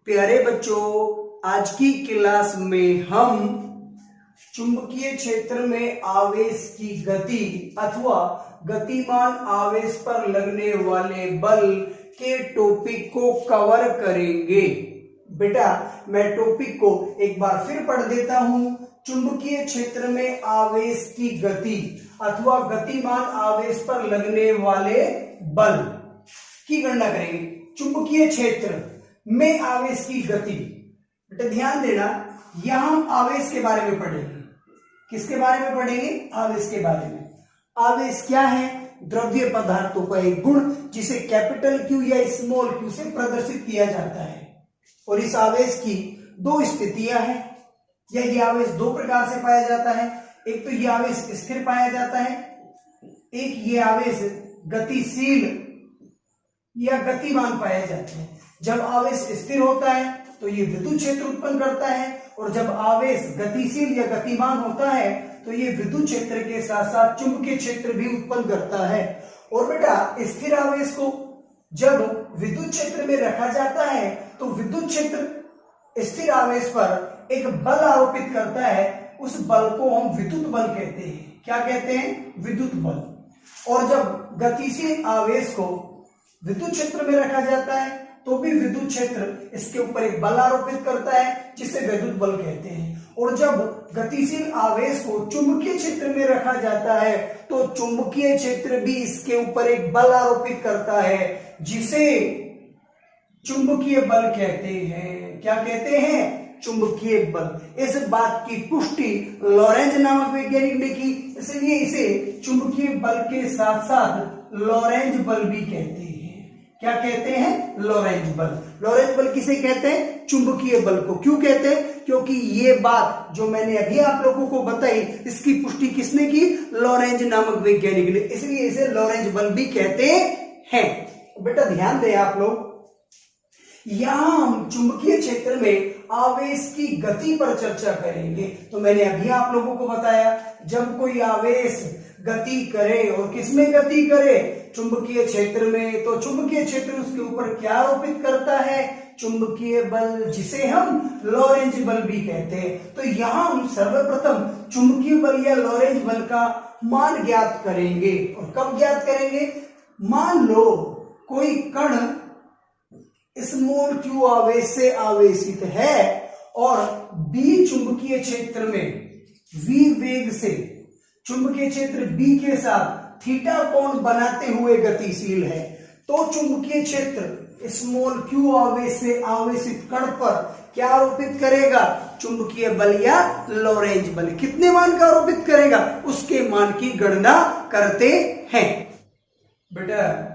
प्यारे बच्चों, आज की क्लास में हम चुंबकीय क्षेत्र में आवेश की गति अथवा गतिमान आवेश पर लगने वाले बल के टॉपिक को कवर करेंगे। बेटा, मैं टॉपिक को एक बार फिर पढ़ देता हूं। चुंबकीय क्षेत्र में आवेश की गति अथवा गतिमान आवेश पर लगने वाले बल की गणना करेंगे। चुंबकीय क्षेत्र में आवेश की गति, बेटा ध्यान देना, यहां हम आवेश के बारे में पढ़ेंगे। किसके बारे में पढ़ेंगे? आवेश के बारे में। आवेश क्या है? द्रव्य पदार्थों का एक गुण जिसे कैपिटल क्यू या स्मॉल क्यू से प्रदर्शित किया जाता है। और इस आवेश की दो स्थितियां हैं, या ये आवेश दो प्रकार से पाया जाता है। एक तो ये आवेश स्थिर पाया जाता है, एक ये आवेश गतिशील या गतिमान पाया जाता है। जब आवेश स्थिर होता है तो ये विद्युत क्षेत्र उत्पन्न करता है, और जब आवेश गतिशील या गतिमान होता है तो ये विद्युत क्षेत्र के साथ साथ चुंबकीय क्षेत्र भी उत्पन्न करता है। और बेटा, स्थिर आवेश को जब विद्युत क्षेत्र में रखा जाता है तो विद्युत क्षेत्र स्थिर आवेश पर एक बल आरोपित करता है। उस बल को हम विद्युत बल कहते हैं। क्या कहते हैं? विद्युत बल। और जब गतिशील आवेश को विद्युत क्षेत्र में रखा जाता है तो भी विद्युत क्षेत्र इसके ऊपर एक बल आरोपित करता है, जिसे विद्युत बल कहते हैं। और जब गतिशील आवेश को चुंबकीय क्षेत्र में रखा जाता है तो चुंबकीय क्षेत्र भी इसके ऊपर एक बल आरोपित करता है, जिसे चुंबकीय बल कहते हैं। क्या कहते हैं? चुंबकीय बल। इस बात की पुष्टि लॉरेंज नामक वैज्ञानिक ने की, इसलिए इसे चुंबकीय बल के साथ साथ लॉरेंज बल भी कहते हैं। क्या कहते हैं? लॉरेंज बल। लॉरेंज बल किसे कहते हैं? चुंबकीय बल को। क्यों कहते हैं? क्योंकि ये बात जो मैंने अभी आप लोगों को बताई, इसकी पुष्टि किसने की? लॉरेंज नामक वैज्ञानिक ने, इसलिए इसे लॉरेंज बल भी कहते हैं। बेटा ध्यान दें आप लोग, यहां हम चुंबकीय क्षेत्र में आवेश की गति पर चर्चा करेंगे। तो मैंने अभी आप लोगों को बताया, जब कोई आवेश गति करे, और किसमें गति करे? चुंबकीय क्षेत्र में, तो चुंबकीय क्षेत्र उसके ऊपर क्या आरोपित करता है? चुंबकीय बल, जिसे हम लॉरेंज बल भी कहते हैं। तो यहां हम सर्वप्रथम चुंबकीय बल या लॉरेंज बल का मान ज्ञात करेंगे। और कब ज्ञात करेंगे? मान लो कोई कण स्मॉल क्यू आवेश से आवेशित है और बी चुंबकीय क्षेत्र में v वेग से चुंबकीय क्षेत्र B के साथ थीटा कोण बनाते हुए गतिशील है, तो चुंबकीय क्षेत्र स्मॉल q आवेश से आवेशित कण पर क्या आरोपित करेगा? चुंबकीय बल या लॉरेंज बल। कितने मान का आरोपित करेगा? उसके मान की गणना करते हैं। बेटा,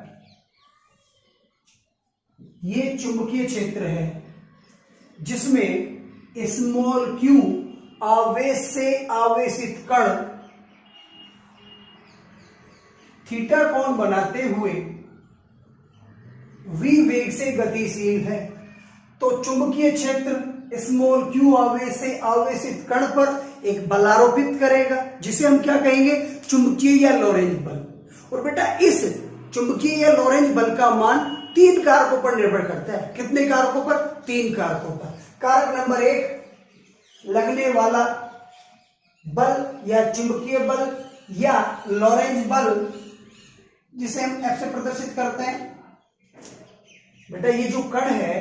ये चुंबकीय क्षेत्र है जिसमें स्मॉल q आवेश से आवेशित कण थीटा कोण बनाते हुए v वेग से गतिशील है। तो चुंबकीय क्षेत्र स्मॉल q आवेश से आवेशित कण पर एक बल आरोपित करेगा, जिसे हम क्या कहेंगे? चुंबकीय या लॉरेंज बल। और बेटा, इस चुंबकीय या लॉरेंज बल का मान तीन कारकों पर निर्भर करता है। कितने कारकों पर? तीन कारकों पर। कारक नंबर 1, लगने वाला बल या चुंबकीय बल या लॉरेंज बल, जिसे हम F से प्रदर्शित करते हैं। बेटा, ये जो कण है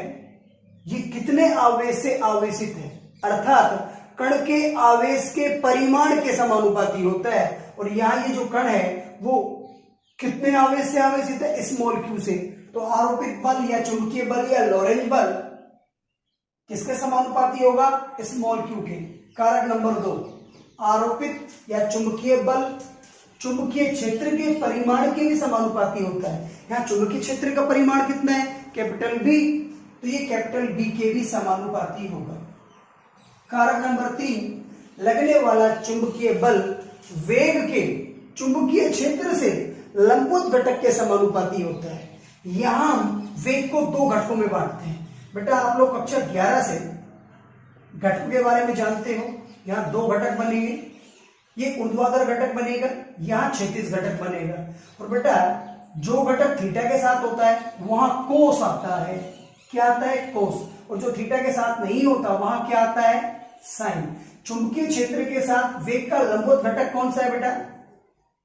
ये कितने आवेश से आवेशित है, अर्थात कण के आवेश के परिमाण के समानुपाती होता है। और यहां ये जो कण है वो कितने आवेश से आवेशित है? स्मॉल q से। तो आरोपित बल या चुंबकीय बल या लॉरेंज बल किसके समानुपाती होगा? स्मॉल q के। कारक नंबर 2, आरोपित या चुंबकीय बल चुंबकीय क्षेत्र के परिमाण के भी समानुपाती होता है। यहाँ चुंबकीय क्षेत्र का परिमाण कितना है? कैपिटल B, तो ये कैपिटल B के भी समानुपाती होगा। कारक नंबर 3, लगने वाला चुंबकीय बल वेग के चुंबकीय क्षेत्र से लंबवत घटक के समानुपाती होता है। यहां हम वेग को दो घटकों में बांटते हैं। बेटा, आप लोग कक्षा 11 से घटक के बारे में जानते हो। यहाँ दो घटक बनेंगे, ये ऊर्ध्वाधर घटक बनेगा, यहाँ क्षैतिज घटक बनेगा। और बेटा, जो घटक थीटा के साथ होता है वहां कोस आता है। क्या आता है कोस, और जो थीटा के साथ नहीं होता वहां क्या आता है साइन। चुंबकीय क्षेत्र के साथ वेग का लंबवत घटक कौन सा है बेटा,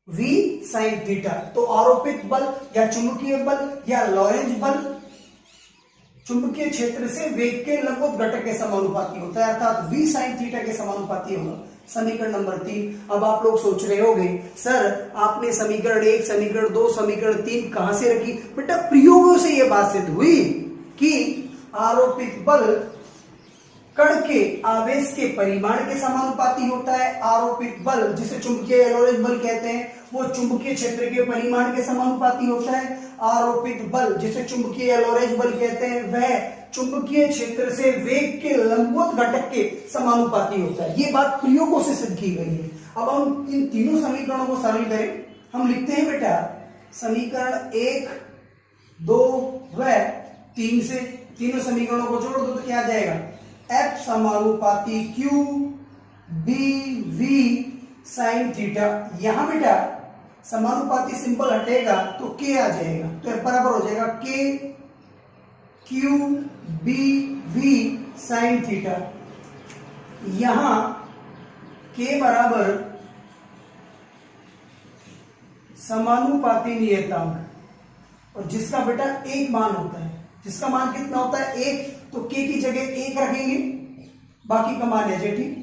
v sin थीटा। तो आरोपित बल या चुंबकीय बल या लॉरेंज बल चुंबकीय क्षेत्र से वेग के लंबवत घटक के समानुपाती होता है, अर्थात v sin थीटा के समानुपाती होगा। समीकरण नंबर 3। अब आप लोग सोच रहे होंगे सर आपने समीकरण 1, समीकरण 2, समीकरण 3 कहां से रखी। बेटा प्रयोगों से यह बात सिद्ध हुई कि आरोपित बल कण के आवेश के परिमाण के समानुपाती होता है। आरोपित बल जिसे चुंबकीय या लॉरेंज बल कहते हैं वो चुंबकीय क्षेत्र के परिमाण के समानुपाती होता है। आरोपित बल जिसे चुंबकीय या लॉरेंज बल कहते हैं वह चुंबकीय क्षेत्र से वेग के लंबवत घटक के समानुपाती होता है। ये बात प्रयोगों से सिद्ध की गई है। अब हम इन तीनों समीकरणों को सरल करें। हम लिखते हैं बेटा समीकरण 1, 2 व 3 से तीनों समीकरणों को जोड़ दो तो क्या आ जाएगा, F समानुपाती Q B V sin theta. यहां बेटा समानुपाती सिंपल हटेगा तो K आ जाएगा, तो F बराबर हो जाएगा K Q B V sin theta. यहां K बराबर समानुपाती नियतांक और जिसका बेटा एक मान होता है, जिसका मान कितना होता है 1, तो K की जगह 1 रखेंगे, बाकी का मान नेगेटिव।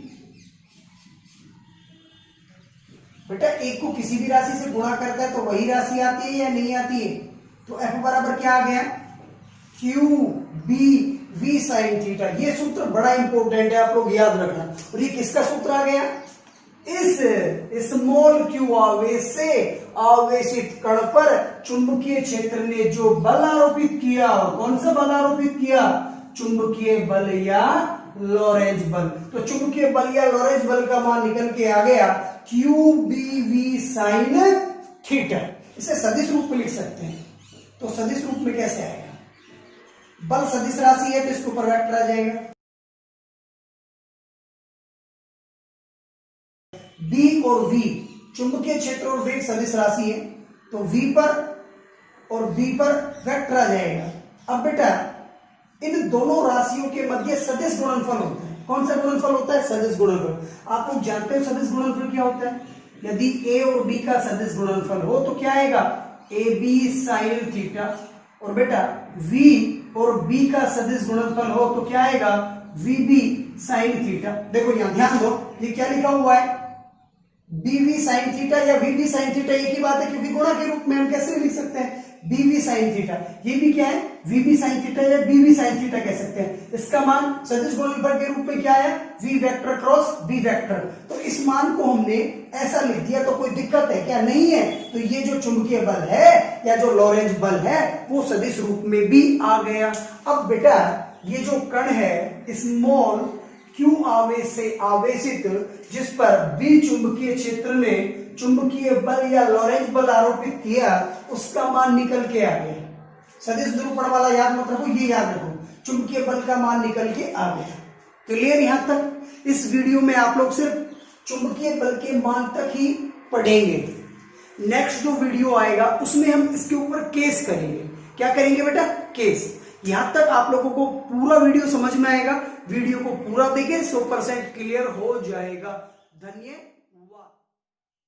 बेटा 1 को किसी भी राशि से गुणा करता है तो वही राशि आती है या नहीं आती है, तो F बराबर क्या आ गया Q B V sin theta. ये सूत्र बड़ा इंपॉर्टेंट है, आप लोग याद रखना। और ये किसका सूत्र आ गया, इस स्मॉल q आवेश से आवेशित कण पर चुंबकीय क्षेत्र ने जो बल आरोपित किया, कौन सा बल आरोपित किया, चुंबकीय बल या लॉरेंज बल। तो चुंबकीय बल या लॉरेंज बल का मान निकल के आ गया QBV sin थीटा। इसे सदिश रूप में लिख सकते हैं। तो सदिश रूप में कैसे आएगा, बल सदिश राशि है तो इसके ऊपर वेक्टर आ जाएगा। B और V चुंबकीय क्षेत्र और वेग सदिश राशि है तो V पर और B पर वेक्टर आ जाएगा। अब बेटा इन दोनों राशियों के मध्य सदिश गुणनफल होता है। कौन सा गुणनफल होता है, सदिश गुणनफल। आप लोग जानते हो सदिश गुणनफल क्या होता है। यदि A और B का सदिश गुणनफल हो तो क्या आएगा, AB sin थीटा। और बेटा V और B का सदिश गुणनफल हो तो क्या आएगा, VB sin थीटा। देखो यहां ध्यान दो, ये क्या लिखा हुआ है, BV sin थीटा या VB sin थीटा एक ही बात है, क्योंकि गुणा के रूप में हम कैसे लिख सकते हैं BV sin थीटा। ये भी क्या है, VB sin थीटा या BV sin थीटा कह सकते हैं। इसका मान सदिश गुणनफल के रूप में क्या है, V vector cross B vector. तो इस मान को हमने ऐसा लिख दिया तो कोई दिक्कत है क्या, नहीं है। तो ये जो चुंबकीय बल है या जो लॉरेंज बल है वो सदिश रूप में भी आ गया। अब बेटा ये जो कण है स्मॉल q आवेश से आवेशित, जिस पर B चुंबकीय क्षेत्र ने चुंबकीय बल या लॉरेंज बल आरोपित किया, उसका मान निकल के आ गया। सदिश निरूपण वाला याद मत रखो, ये याद रखो, चुंबकीय बल का मान निकल के आ गया। क्लियर यहां तक। इस वीडियो में आप लोग सिर्फ चुंबकीय बल के मान तक ही पढ़ेंगे। नेक्स्ट जो वीडियो आएगा उसमें हम इसके ऊपर केस करेंगे। क्या करेंगे बेटा, केस। यहां तक आप लोगों को पूरा वीडियो समझ में आएगा। वीडियो को पूरा देखें, 100% क्लियर हो जाएगा। धन्यवाद।